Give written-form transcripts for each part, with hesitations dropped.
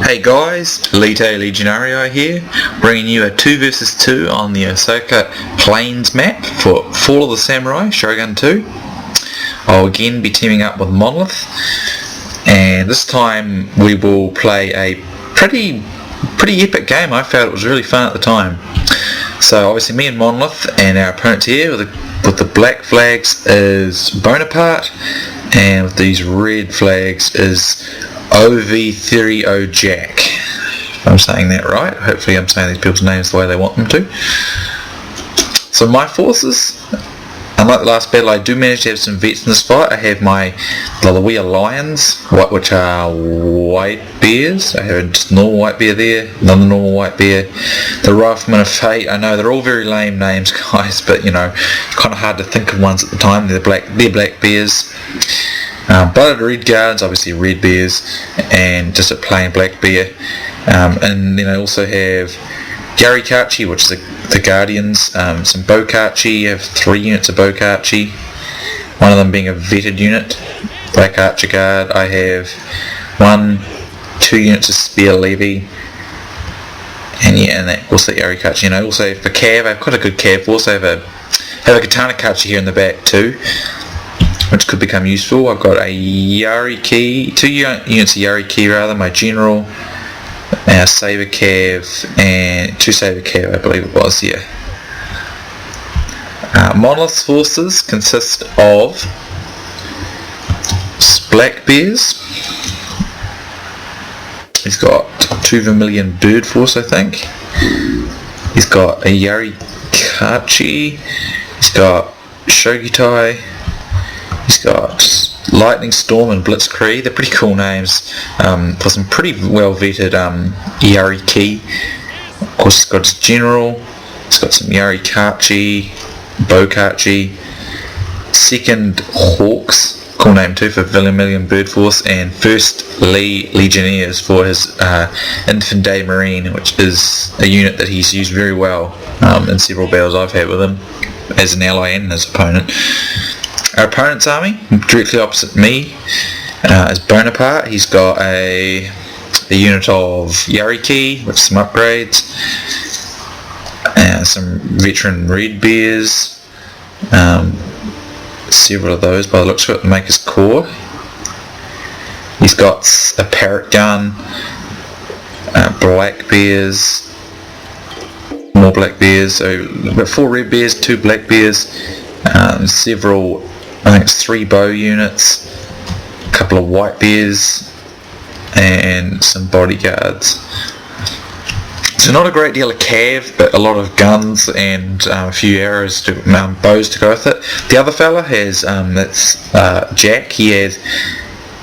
Hey guys, Elite Legionario here, bringing you a 2 vs 2 on the Osaka Plains map for Fall of the Samurai, Shogun 2. I'll again be teaming up with Monlith, and this time we will play a pretty epic game. I felt it was really fun at the time. So obviously me and Monlith, and our opponent here with the black flags is Bonaparte, and with these red flags is OV30 Jack. If I'm saying that right. Hopefully I'm saying these people's names the way they want them to. So my forces, unlike the last battle, I do manage to have some vets in this fight. I have my Lalawea Lions, which are white bears. I have a just normal white bear there, another normal white bear. The Riflemen of Fate, I know they're all very lame names, guys, but you know, kind of hard to think of ones at the time. They're black bears. Blooded Red Guards, obviously red bears, and just a plain black bear. And then I also have Yarikachi, which is the Guardians, some Bokachi. I have 3 units of Bokachi, one of them being a vetted unit, Black Archer Guard. I have 2 units of Spear Levy, and that also Yarikachi. And I also have a Cav. I've got a good Cav. I also have a Katana Kachi here in the back too, which could become useful. I've got a Yariki, 2 units of Yariki rather, my General, our Saber Cav, and 2 Saber Cav I believe it was, yeah. Monolith's forces consist of black bears. He's got 2 Vermilion Bird Force, I think. He's got a Yarikachi. He's got Shogitai. He's got Lightning Storm and Blitzkrieg. They're pretty cool names for some pretty well vetted Yariki. Of course, he's got his General. He's got some Yarikachi, Bokachi, second Hawks, cool name too, for Vermilion Bird Force, and first Legionnaires for his Infantry Marine, which is a unit that he's used very well in several battles I've had with him as an ally and as opponent. Our opponent's army, directly opposite me, is Bonaparte. He's got a unit of Yariki with some upgrades, some veteran red bears, several of those by the looks of it, make his core. He's got a parrot gun, black bears, more black bears, so we've got 4 red bears, 2 black bears, several, I think it's 3 bow units, a couple of white bears, and some bodyguards. So not a great deal of cav, but a lot of guns and a few arrows, bows to go with it. The other fella has, that's Jack. He has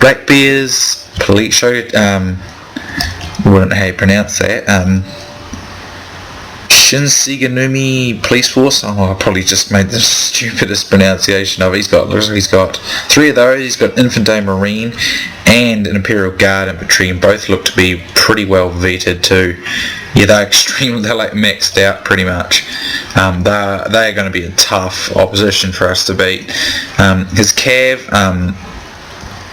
black bears, police show, wouldn't know how you pronounce that, Shinseganumi Police Force. I probably just made the stupidest pronunciation of it. He's got 3 of those. He's got Infantry Marine and an Imperial Guard Infantry, and both look to be pretty well vetted too. Yeah, they're like maxed out pretty much. They're going to be a tough opposition for us to beat. His Cav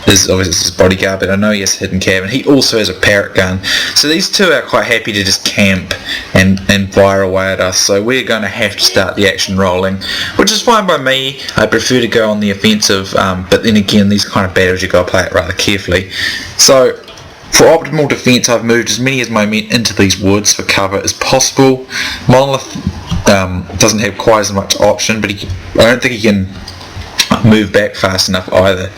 is obviously his bodyguard, but I know he has hidden Cav, and he also has a parrot gun. So these two are quite happy to just camp and fire away at us. So we're going to have to start the action rolling, which is fine by me. I prefer to go on the offensive, but then again, these kind of battles you've got to play it rather carefully. So for optimal defence, I've moved as many of my men into these woods for cover as possible. Monolith doesn't have quite as much option, but I don't think he can move back fast enough either.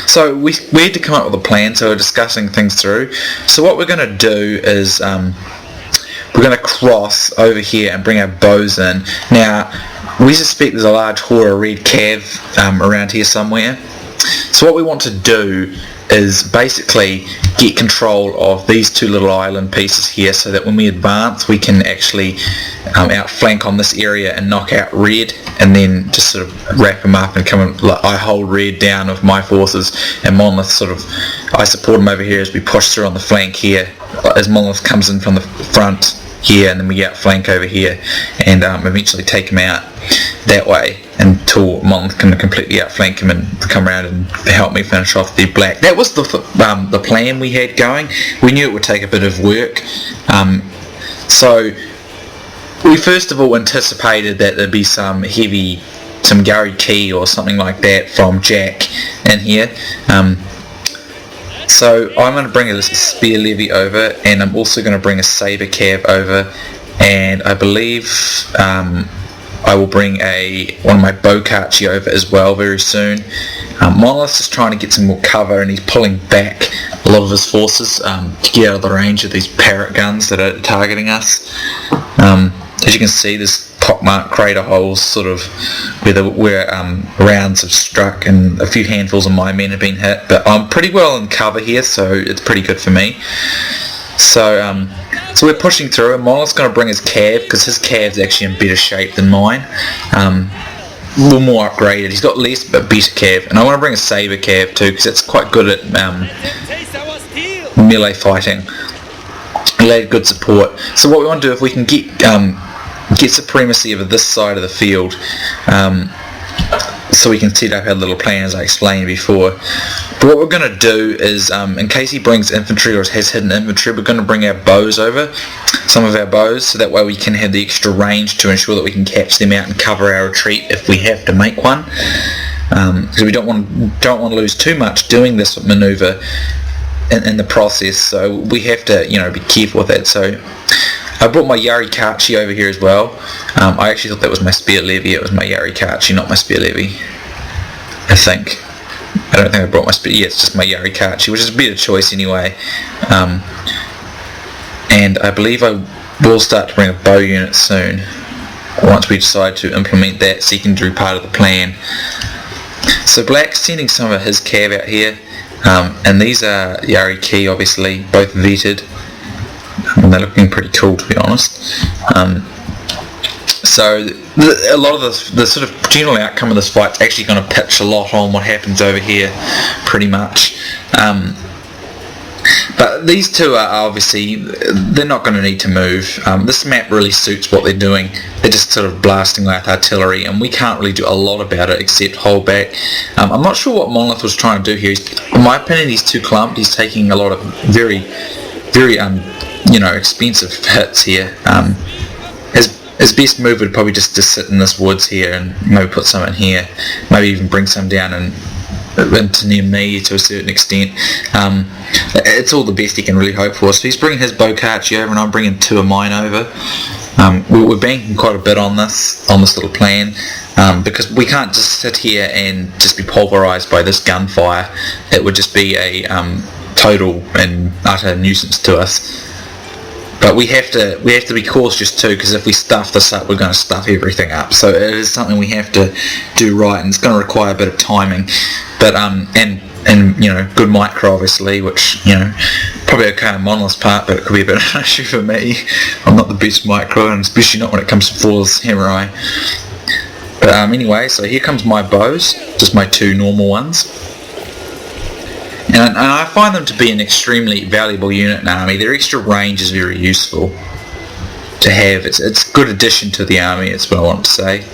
So we had to come up with a plan, so we're discussing things through. So what we're going to do is we're going to cross over here and bring our bows in. Now, we suspect there's a large horde of red cav around here somewhere. So what we want to do is basically get control of these 2 little island pieces here, so that when we advance we can actually outflank on this area and knock out red, and then just sort of wrap them up and come and I hold red down with my forces, and Monlith I support him over here as we push through on the flank here, as Monlith comes in from the front here, and then we outflank over here and eventually take him out. that way until Monlith can completely outflank him and come around and help me finish off the black. That was the plan we had going. We knew it would take a bit of work, so we first of all anticipated that there'd be some Yari key or something like that from Jack in here. So I'm going to bring a spear levy over, and I'm also going to bring a saber cav over, and I believe I will bring one of my bokachi over as well very soon. Monlith is trying to get some more cover, and he's pulling back a lot of his forces to get out of the range of these parrot guns that are targeting us. As you can see, there's pockmarked crater holes sort of where rounds have struck, and a few handfuls of my men have been hit, but I'm pretty well in cover here, so it's pretty good for me. So we're pushing through, and Monlith's going to bring his cav, because his cav's actually in better shape than mine. A little more upgraded. He's got less but better cav, and I want to bring a saber cav too, because it's quite good at melee fighting. It'll add good support. So what we want to do, if we can get supremacy over this side of the field, so we can set up our little plan as I explained before. But what we're going to do is, in case he brings infantry or has hidden infantry, we're going to bring our bows over, some of our bows, so that way we can have the extra range to ensure that we can catch them out and cover our retreat if we have to make one. Because we don't want to lose too much doing this manoeuvre in the process, so we have to be careful with that. So I brought my Yarikachi over here as well. I actually thought that was my spear levy. It was my Yarikachi, not my spear levy, I think. I don't think I brought my spear. Yeah, it's just my Yarikachi, which is a better choice anyway. And I believe I will start to bring a bow unit soon, once we decide to implement that secondary part of the plan. So Black's sending some of his cav out here, and these are Yari Key, obviously, both vetted. And they're looking pretty cool, to be honest. So a lot of the sort of general outcome of this fight is actually going to pitch a lot on what happens over here, pretty much. But these two are obviously, they're not going to need to move. This map really suits what they're doing. They're just sort of blasting with artillery, and we can't really do a lot about it except hold back. I'm not sure what Monlith was trying to do here. In my opinion, he's too clumped. He's taking a lot of very expensive hits here. His best move would probably just sit in this woods here and maybe put some in here, maybe even bring some down and into near me to a certain extent. It's all the best he can really hope for. So he's bringing his bokachi over, and I'm bringing two of mine over. We're banking quite a bit on this little plan, because we can't just sit here and just be pulverised by this gunfire. It would just be a total and utter nuisance to us. But we have to be cautious too, because if we stuff this up, we're going to stuff everything up. So it is something we have to do right, and it's going to require a bit of timing. But and good micro, obviously, which probably okay on Monlith's part, but it could be a bit of an issue for me. I'm not the best micro, and especially not when it comes to Flawless Samurai. But anyway, so here comes my bows, just my two normal ones. And I find them to be an extremely valuable unit in an army. Their extra range is very useful to have. It's a good addition to the army, that's what I want to say.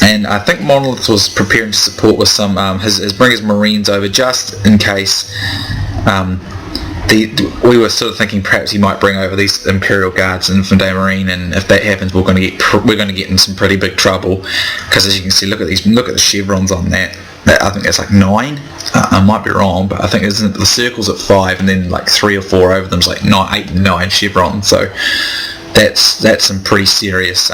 And I think Monlith was preparing to support with some bring his marines over just in case. We were sort of thinking perhaps he might bring over these Imperial Guards and Infantry Marine, and if that happens, we're going to get in some pretty big trouble, because as you can see, look at the chevrons on that. I think that's like 9. I might be wrong, but I think the circle's at 5, and then like 3 or 4 over them's like 8 and 9 chevrons. So that's some pretty serious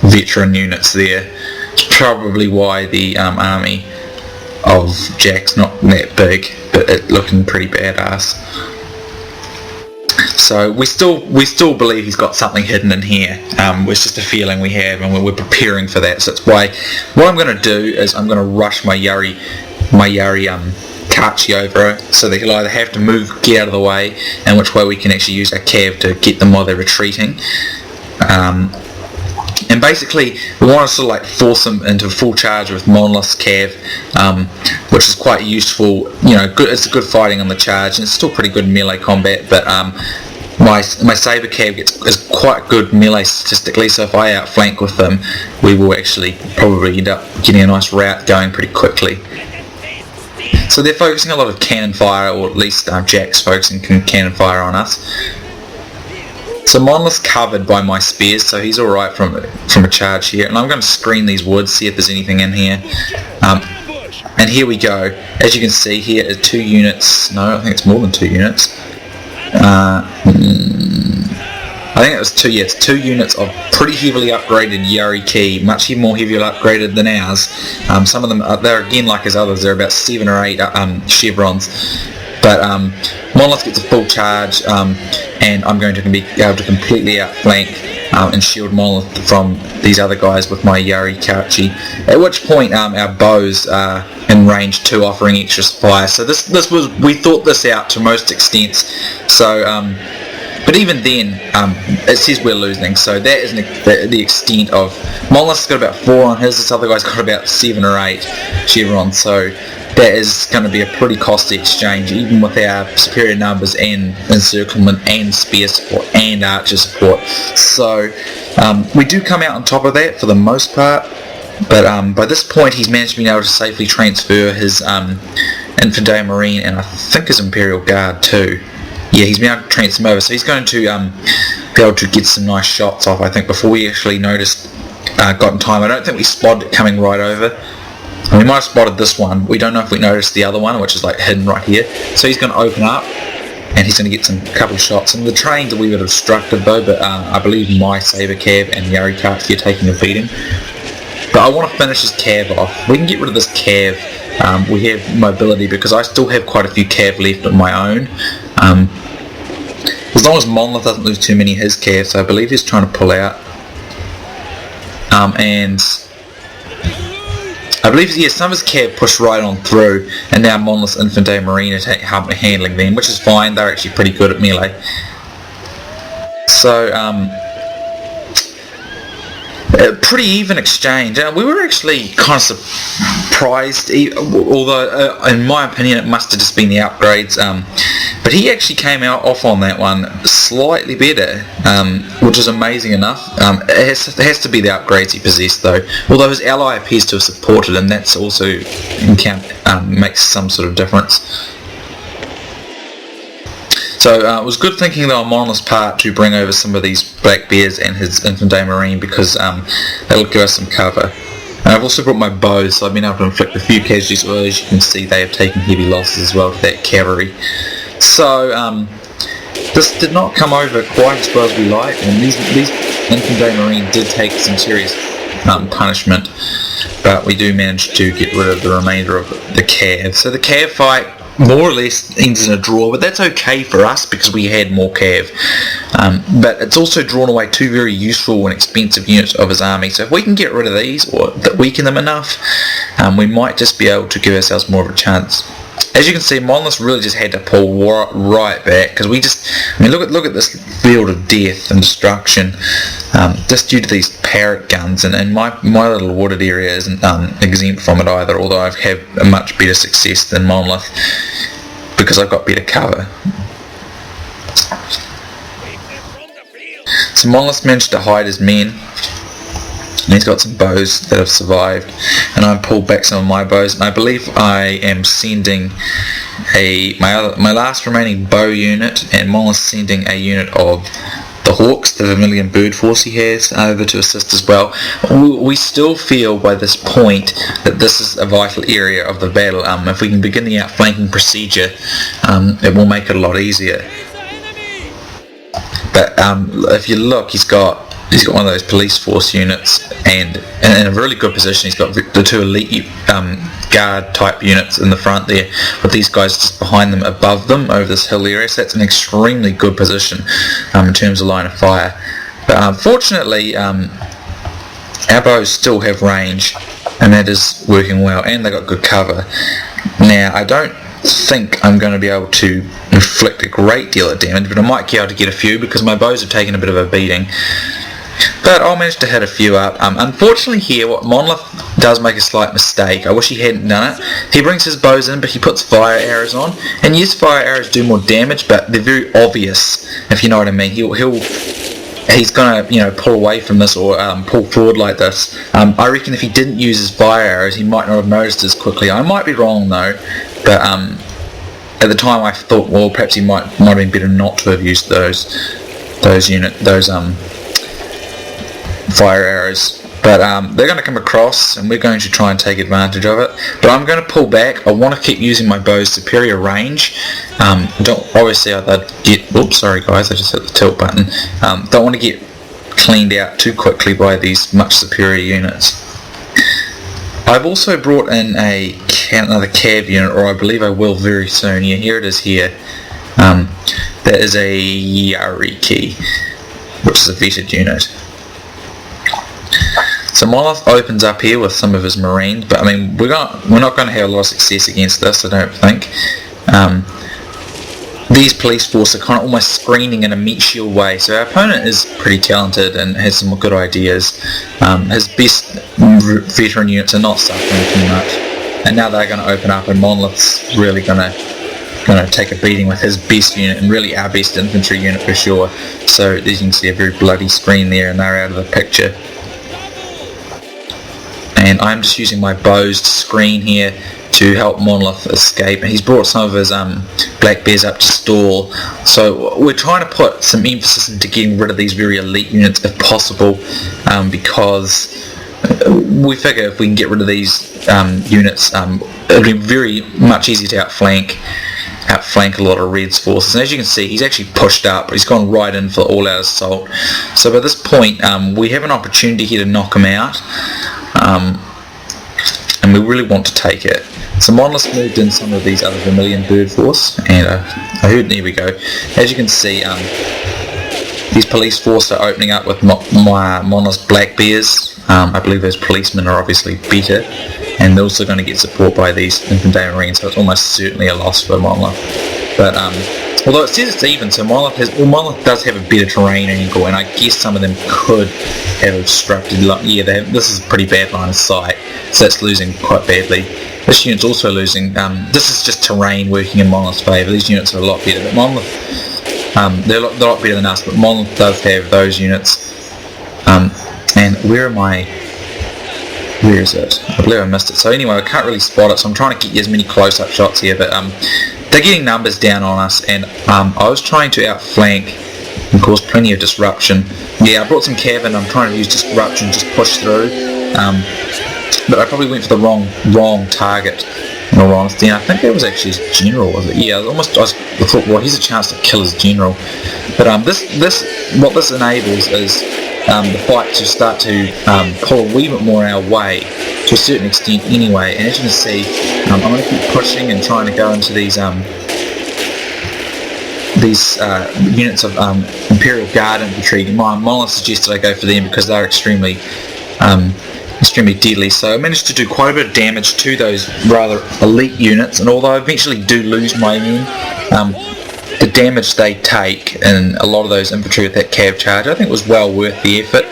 veteran units there. It's probably why the army of Jack's not that big, but it looking pretty badass. So we still believe he's got something hidden in here. It's just a feeling we have, and we're preparing for that. So that's why what I'm going to do is I'm going to rush my Yari Kachi over, so they will either have to get out of the way, and which way we can actually use our cav to get them while they're retreating. And basically, we want to sort of like force them into full charge with Monlith's cav, which is quite useful. It's good fighting on the charge, and it's still pretty good in melee combat. But my saber cav is quite good melee statistically, so if I outflank with them, we will actually probably end up getting a nice rout going pretty quickly. So they're focusing a lot of cannon fire, or at least Jack's focusing cannon fire on us. So Monlith's covered by my spears, so he's alright from a charge here. And I'm going to screen these woods, see if there's anything in here. And here we go. As you can see here are 2 units. No, I think it's more than 2 units. I think it was 2. Yeah, it's 2 units of pretty heavily upgraded Yari Key, much more heavily upgraded than ours. Some of them, they're again like as others. They're about 7 or 8 chevrons. But Monlith gets a full charge, and I'm going to be able to completely outflank and shield Monlith from these other guys with my Yari Kachi. At which point our bows are in range 2, offering extra fire. So we thought this out to most extents. So, but even then, it says we're losing. So that is the extent of Monlith's got about 4 on his. This other guy's got about 7 or 8 chevrons. So that is going to be a pretty costly exchange, even with our superior numbers and encirclement and spear support and archer support. So we do come out on top of that for the most part, but by this point he's managed to be able to safely transfer his Infantry Marine and I think his Imperial Guard too. Yeah, he's been able to transfer them over, so he's going to be able to get some nice shots off, I think, before we actually noticed got in time. I don't think we spotted it coming right over. We might have spotted this one. We don't know if we noticed the other one, which is like hidden right here. So he's going to open up, and he's going to get some couple shots. And the trains are a wee bit obstructed though, but I believe my saber cav and Yari Kachi are taking a beating. But I want to finish his cav off. We can get rid of this cav. We have mobility because I still have quite a few cav left of my own. As long as Monlith doesn't lose too many of his cav, so I believe he's trying to pull out. And I believe, yeah, some of his cav pushed right on through, and now Monlith's Infantry Marine is handling them, which is fine. They're actually pretty good at melee. So, a pretty even exchange. We were actually kind of surprised, although in my opinion it must have just been the upgrades. But he actually came out off on that one slightly better, which is amazing enough. It has to be the upgrades he possessed though, although his ally appears to have supported him. That's also makes some sort of difference. So it was good thinking though on Monlith's part to bring over some of these Black Bears and his Infantry Marine, because that'll give us some cover. And I've also brought my bows, so I've been able to inflict a few casualties. Well, as you can see, they have taken heavy losses as well to that cavalry. So this did not come over quite as well as we liked, and these Infantry Marine did take some serious punishment, but we do manage to get rid of the remainder of the cav. So the cav fight more or less ends in a draw, but that's okay for us because we had more cav. But it's also drawn away 2 very useful and expensive units of his army, so if we can get rid of these or weaken them enough, we might just be able to give ourselves more of a chance. As you can see, Monlith really just had to pull right back, because we just, I mean, look at this field of death and destruction, just due to these parrot guns, and my little wooded area isn't exempt from it either, although I've had a much better success than Monlith because I've got better cover. So Monlith managed to hide his men, and he's got some bows that have survived, and I pulled back some of my bows, and I believe I am sending my last remaining bow unit, and Monlith's sending a unit of the Hawks, the Vermilion Bird Force he has, over to assist as well. We still feel by this point that this is a vital area of the battle. If we can begin the outflanking procedure, it will make it a lot easier. But if you look, he's got one of those police force units, and in a really good position. He's got the 2 elite guard type units in the front there, with these guys just behind them, above them, over this hill area. So that's an extremely good position in terms of line of fire. But unfortunately, our bows still have range, and that is working well, and they got good cover. Now, I don't think I'm going to be able to inflict a great deal of damage, but I might be able to get a few because my bows have taken a bit of a beating. but I'll manage to hit a few up. Unfortunately here, what Monlith does make a slight mistake. I wish he hadn't done it. He brings his bows in, but he puts fire arrows on. And yes, fire arrows do more damage, but they're very obvious, if you know what I mean. He's gonna, pull away from this or pull forward like this. I reckon if he didn't use his fire arrows, he might not have noticed as quickly. I might be wrong though, but at the time I thought, well, perhaps he might have been better not to have used those fire arrows. But they're going to come across, and we're going to try and take advantage of it. But I'm going to pull back. I want to keep using my bow's superior range. Obviously, I'd get... Oops, sorry guys, I just hit the tilt button. Don't want to get cleaned out too quickly by these much superior units. I've also brought in another cav unit, or I believe I will very soon. Yeah, here it is here. That is a Yariki, which is a vetted unit. So Monlith opens up here with some of his marines, but I mean we're not going to have a lot of success against this, I don't think. These police force are kind of almost screening in a meat shield way, so our opponent is pretty talented and has some good ideas. His best veteran units are not suffering too much, and now they're going to open up, and Monlith's really going to take a beating with his best unit, and really our best infantry unit for sure. So as you can see, a very bloody screen there, and they're out of the picture. And I'm just using my bows to screen here to help Monlith escape. And he's brought some of his black bears up to stall. So we're trying to put some emphasis into getting rid of these very elite units if possible, because we figure if we can get rid of these units, it'll be very much easier to outflank a lot of Red's forces. And as you can see, he's actually pushed up. He's gone right in for all-out assault. So by this point, we have an opportunity here to knock him out. And we really want to take it. So Monlith moved in some of these other Vermilion bird force, and I heard, there we go. As you can see, these police force are opening up with Monlith's black bears. I believe those policemen are obviously better, and they're also going to get support by these infantry marines, so it's almost certainly a loss for Monlith. But although it says it's even, so Monlith does have a better terrain angle, and I guess some of them could have obstructed. Yeah, this is a pretty bad line of sight, so it's losing quite badly. This unit's also losing. This is just terrain working in Monlith's favour. These units are a lot better, but Monlith, they're a lot better than us, but Monlith does have those units. And where is it? I believe I missed it. So anyway, I can't really spot it, so I'm trying to get you as many close-up shots here, but they're getting numbers down on us, and I was trying to outflank and cause plenty of disruption. Yeah, I brought some cav in. I'm trying to use disruption, just push through, but I probably went for the wrong target, in all honesty. And I think that was actually his general, was it? Yeah, I thought, well, here's a chance to kill his general. But what this enables is the fight to start to pull a wee bit more our way, to a certain extent anyway. And as you can see, I'm going to keep pushing and trying to go into these units of Imperial Guard infantry. Monlith suggested I go for them because they're extremely deadly. So I managed to do quite a bit of damage to those rather elite units, and although I eventually do lose my men, the damage they take in a lot of those infantry with that cav charge, I think was well worth the effort.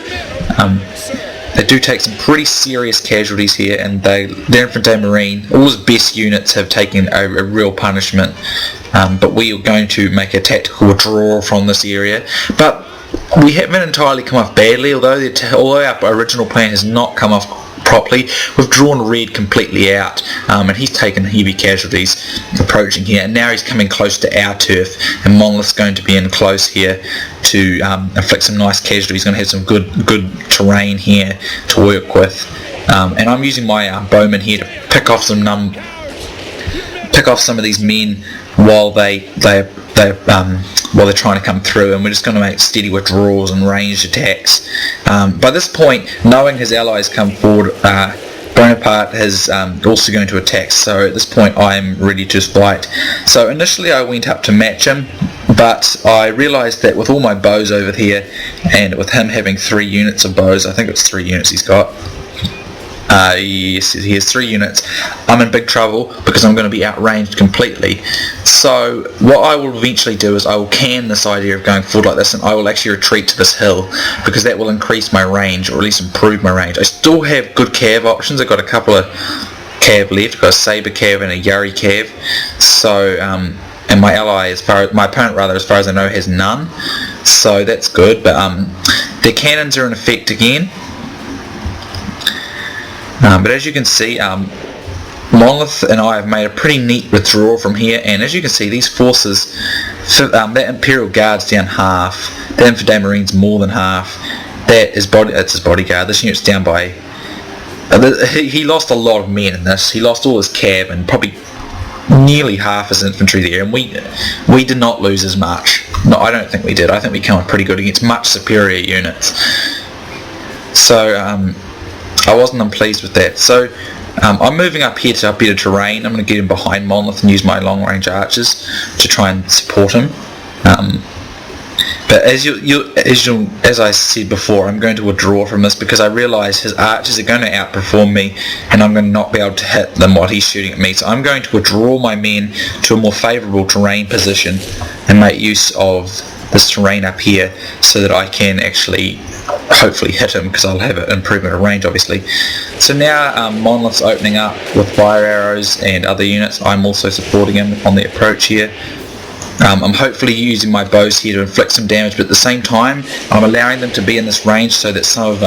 They do take some pretty serious casualties here, and the infantry marine, all his best units have taken a real punishment. But we are going to make a tactical withdrawal from this area. But we haven't entirely come off badly, although our original plan has not come off properly. We've drawn Red completely out, and he's taken heavy casualties approaching here, and now he's coming close to our turf, and Monlith's going to be in close here to inflict some nice casualties. He's going to have some good terrain here to work with, and I'm using my bowmen here to pick off some of these men while they're trying to come through, and we're just going to make steady withdrawals and ranged attacks. By this point, knowing his allies come forward, Bonaparte is also going to attack, so at this point I'm ready to fight. So initially I went up to match him, but I realised that with all my bows over here, and with him having 3 units of bows, I think it's 3 units he's got, Yes, he has 3 units. I'm in big trouble because I'm going to be outranged completely. So what I will eventually do is I will can this idea of going forward like this, and I will actually retreat to this hill because that will increase my range, or at least improve my range. I still have good cav options. I've got a couple of cav left. I've got a saber cav and a yari cav. So and my ally, my opponent rather, as far as I know, has none. So that's good. But their cannons are in effect again. But as you can see, Monlith and I have made a pretty neat withdrawal from here, and as you can see, these forces, that Imperial Guard's down half, the Infidel Marine's more than half, that's his bodyguard. This unit's down by, he lost a lot of men in this. He lost all his cav and probably nearly half his infantry there, and we did not lose as much. No, I don't think we did. I think we came out pretty good against much superior units. So, I wasn't unpleased with that. So I'm moving up here to a better terrain. I'm going to get in behind Monlith and use my long range archers to try and support him. But as I said before, I'm going to withdraw from this because I realise his archers are going to outperform me, and I'm going to not be able to hit them while he's shooting at me. So I'm going to withdraw my men to a more favourable terrain position and make use of this terrain up here so that I can actually hopefully hit him, because I'll have an improvement of range obviously. So now Monlith's opening up with fire arrows and other units. I'm also supporting him on the approach here. I'm hopefully using my bows here to inflict some damage, but at the same time I'm allowing them to be in this range so that some of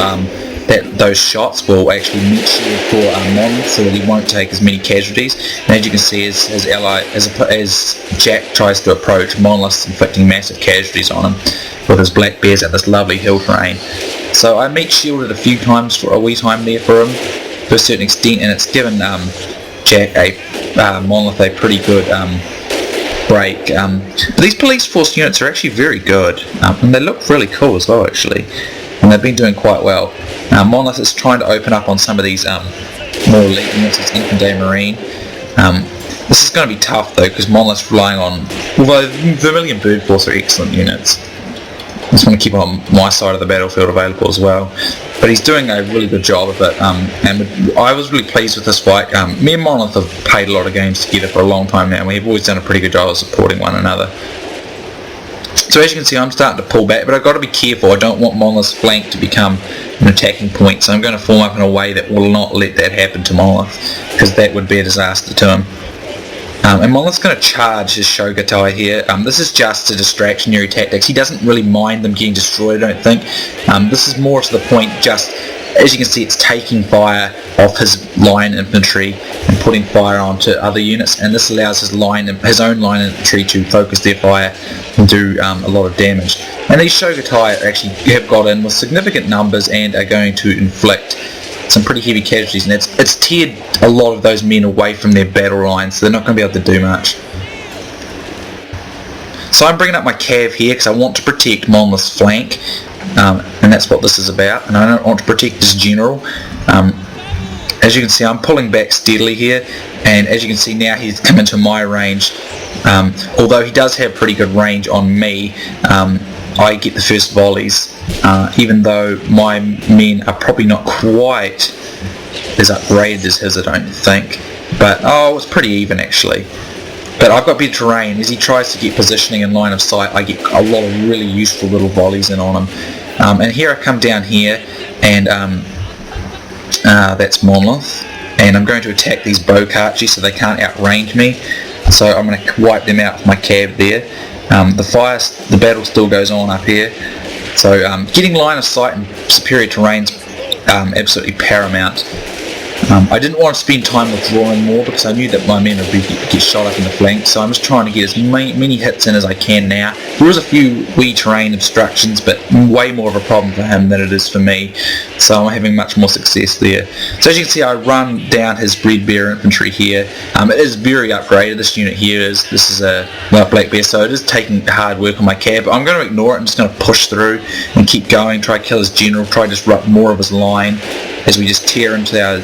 those shots will actually meet shield for Monlith, so that he won't take as many casualties. And as you can see, as his ally, as Jack tries to approach, Monlith's inflicting massive casualties on him with his black bears at this lovely hill terrain. So I meat shielded a few times for a wee time there for him to a certain extent, and it's given Jack Monlith a pretty good break. But these police force units are actually very good, and they look really cool as well actually, and they've been doing quite well. Monlith is trying to open up on some of these more elite units, as Infidel Marine. This is going to be tough though, because Monlith's relying on, although Vermilion Bird Force are excellent units, I just want to keep on my side of the battlefield available as well. But he's doing a really good job of it, and I was really pleased with this fight. Me and Monlith have played a lot of games together for a long time now, and we've always done a pretty good job of supporting one another. So as you can see, I'm starting to pull back, but I've got to be careful. I don't want Monlith's flank to become an attacking point, so I'm going to form up in a way that will not let that happen to Monlith, because that would be a disaster to him. And Monlith's going to charge his Shogun here. This is just a distractionary tactics. He doesn't really mind them getting destroyed, I don't think. This is more to the point, just as you can see, it's taking fire off his line infantry and putting fire onto other units, and this allows his own line infantry to focus their fire and do a lot of damage. And these Shogun actually have got in with significant numbers and are going to inflict some pretty heavy casualties, and it's tiered a lot of those men away from their battle lines, so they're not going to be able to do much. So I'm bringing up my cav here because I want to protect Monlith's flank, and that's what this is about, and I don't want to protect his general. As you can see, I'm pulling back steadily here, and as you can see now he's come into my range. Although he does have pretty good range on me, I get the first volleys, even though my men are probably not quite as upgraded as his, I don't think. But, it's pretty even actually. But I've got better terrain. As he tries to get positioning in line of sight, I get a lot of really useful little volleys in on him. And here I come down here, and that's Monlith. And I'm going to attack these Bokarchi so they can't outrange me. So I'm going to wipe them out with my cav there. The battle still goes on up here, so getting line of sight and superior terrain's absolutely paramount. I didn't want to spend time withdrawing more because I knew that my men would get shot up in the flank, so I'm just trying to get as many hits in as I can now. There is a few wee terrain obstructions, but way more of a problem for him than it is for me, so I'm having much more success there. So as you can see, I run down his Red Bear infantry here. It is very upgraded. This unit here this is a Black Bear, so it is taking hard work on my cav, but I'm going to ignore it. I'm just going to push through and keep going, try to kill his general, try to disrupt more of his line as we just tear into our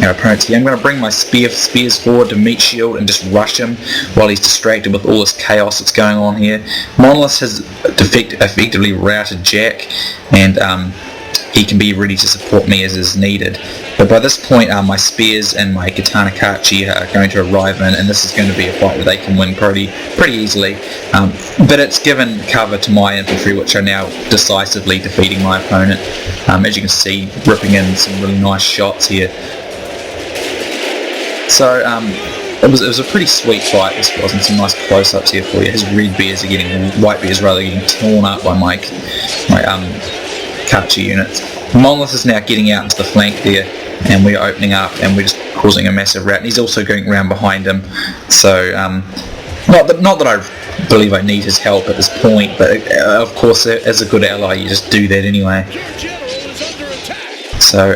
opponents here. I'm going to bring my spears forward to meat shield and just rush him while he's distracted with all this chaos that's going on here. Monlith has effectively routed Jack, and he can be ready to support me as is needed. But by this point, my spears and my katana kachi are going to arrive in, and this is going to be a fight where they can win pretty easily. But it's given cover to my infantry, which are now decisively defeating my opponent. As you can see, ripping in some really nice shots here. So it was a pretty sweet fight, this was, and some nice close-ups here for you. His white bears are getting torn up by my Kachi units. Monlith is now getting out into the flank there, and we're opening up, and we're just causing a massive rout. And he's also going around behind him, so not that I believe I need his help at this point, but of course, as a good ally, you just do that anyway. So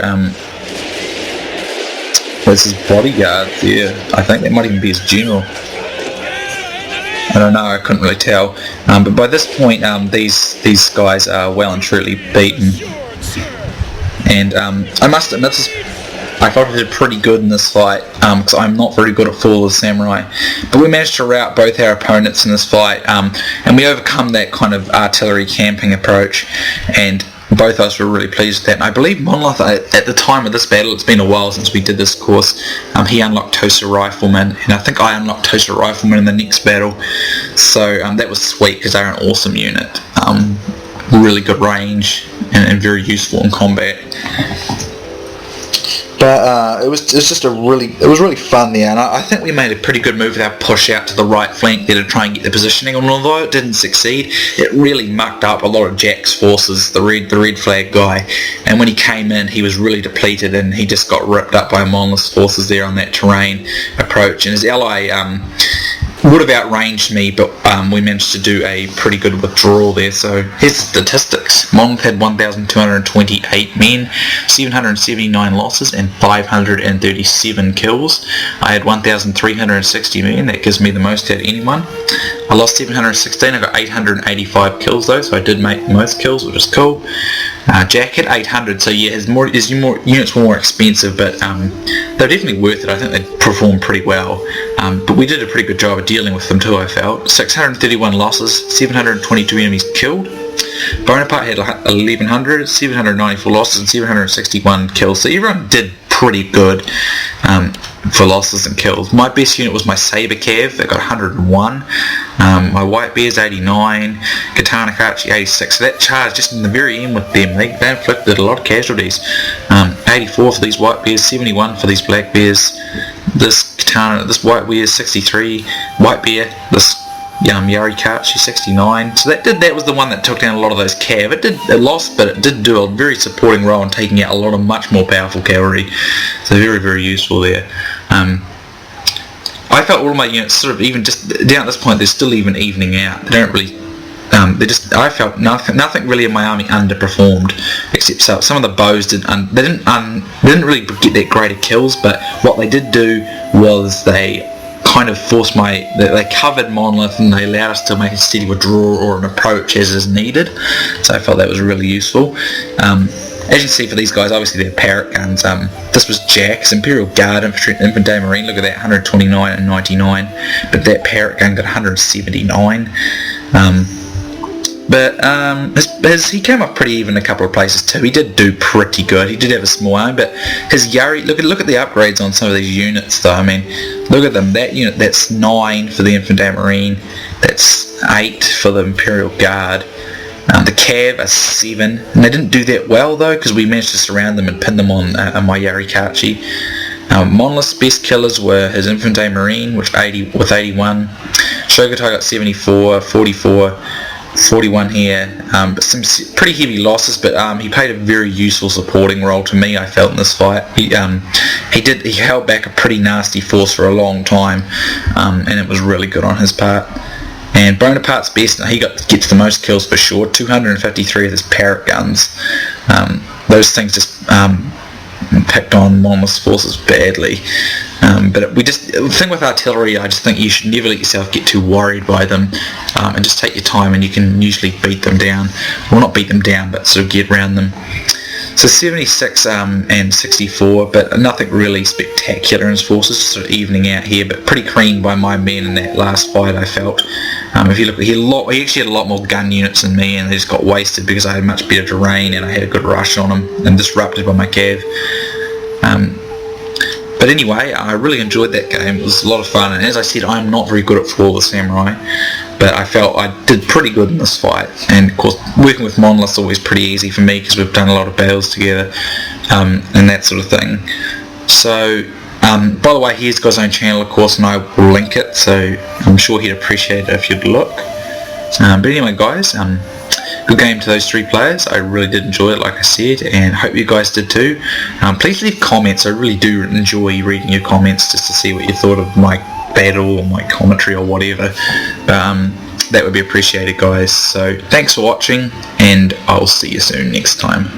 there's his bodyguard there. I think that might even be his general. I don't know, I couldn't really tell. But by this point, these guys are well and truly beaten. And I must admit, I thought I did pretty good in this fight, because I'm not very good at Fall of the Samurai. But we managed to rout both our opponents in this fight, and we overcome that kind of artillery camping approach, and both of us were really pleased with that. And I believe Monlith, at the time of this battle, it's been a while since we did this course, he unlocked Tosa Rifleman, and I think I unlocked Tosa Rifleman in the next battle. So that was sweet, because they're an awesome unit. Really good range, and very useful in combat. But it was really fun there, and I think we made a pretty good move with our push out to the right flank there to try and get the positioning. And although it didn't succeed, it really mucked up a lot of Jack's forces, the red flag guy. And when he came in, he was really depleted, and he just got ripped up by Monlith's forces there on that terrain approach. And his ally would have outranged me, but we managed to do a pretty good withdrawal there. So here's the statistics. Monlith had 1,228 men, 779 losses, and 537 kills. I had 1,360 men, that gives me the most out of anyone. I lost 716, I got 885 kills though, so I did make most kills, which is cool. Jack had 800, so yeah, his units were more expensive, but they're definitely worth it. I think they performed pretty well, but we did a pretty good job of dealing with them too, I felt. 631 losses, 722 enemies killed. Bonaparte had 1,100, 794 losses, and 761 kills, so everyone did pretty good for losses and kills. My best unit was my Saber Cav, that got 101. My White Bears 89, Katana Kachi 86. So that charge just in the very end with them, they inflicted a lot of casualties. 84 for these White Bears, 71 for these Black Bears. This White Bear 63, White Bear, this Yari Kachi 69. So that was the one that took down a lot of those cav. It lost, but it did do a very supporting role in taking out a lot of much more powerful cavalry. So very, very useful there. I felt all of my units sort of, even just down at this point, they're still even evening out. They don't really, I felt nothing really in my army underperformed, except some of the bows they didn't really get that great of kills, but what they did do was they kind of forced they covered Monlith, and they allowed us to make a steady withdrawal or an approach as is needed. So I felt that was really useful. As you can see for these guys, obviously they're parrot guns. This was Jack's Imperial Guard Infantry Marine. Look at that, 129 and 99. But that parrot gun got 179. But he came up pretty even a couple of places too. He did do pretty good. He did have a small arm, but his Yari, look at the upgrades on some of these units though. I mean, look at them. That unit, that's 9 for the Infantry Marine. That's 8 for the Imperial Guard. The Cav are 7, and they didn't do that well though, because we managed to surround them and pin them on my Yari Kachi. Monlith's best killers were his Infantry Marine, with 81. Shogun got 74, 44, 41 here, but some pretty heavy losses, but he played a very useful supporting role to me, I felt, in this fight. He held back a pretty nasty force for a long time, and it was really good on his part. And Bonaparte's best, he gets the most kills for sure, 253 of his parrot guns. Those things just picked on Monmouth's forces badly. But the thing with artillery, I just think you should never let yourself get too worried by them, and just take your time, and you can usually beat them down. Well, not beat them down, but sort of get around them. So 76 and 64, but nothing really spectacular in his forces, just sort of evening out here, but pretty creamed by my men in that last fight, I felt. If you look, he actually had a lot more gun units than me, and they just got wasted because I had much better terrain and I had a good rush on him, and disrupted by my cav. But anyway, I really enjoyed that game. It was a lot of fun, and as I said, I'm not very good at Fall of the Samurai, but I felt I did pretty good in this fight. And of course, working with Monlith is always pretty easy for me because we've done a lot of battles together, and that sort of thing. So, by the way, he's got his own channel, of course, and I will link it, so I'm sure he'd appreciate it if you'd look. But anyway, guys, good game to those 3 players. I really did enjoy it, like I said, and hope you guys did too. Please leave comments. I really do enjoy reading your comments just to see what you thought of my battle or my commentary or whatever. That would be appreciated, guys. So thanks for watching, and I'll see you soon next time.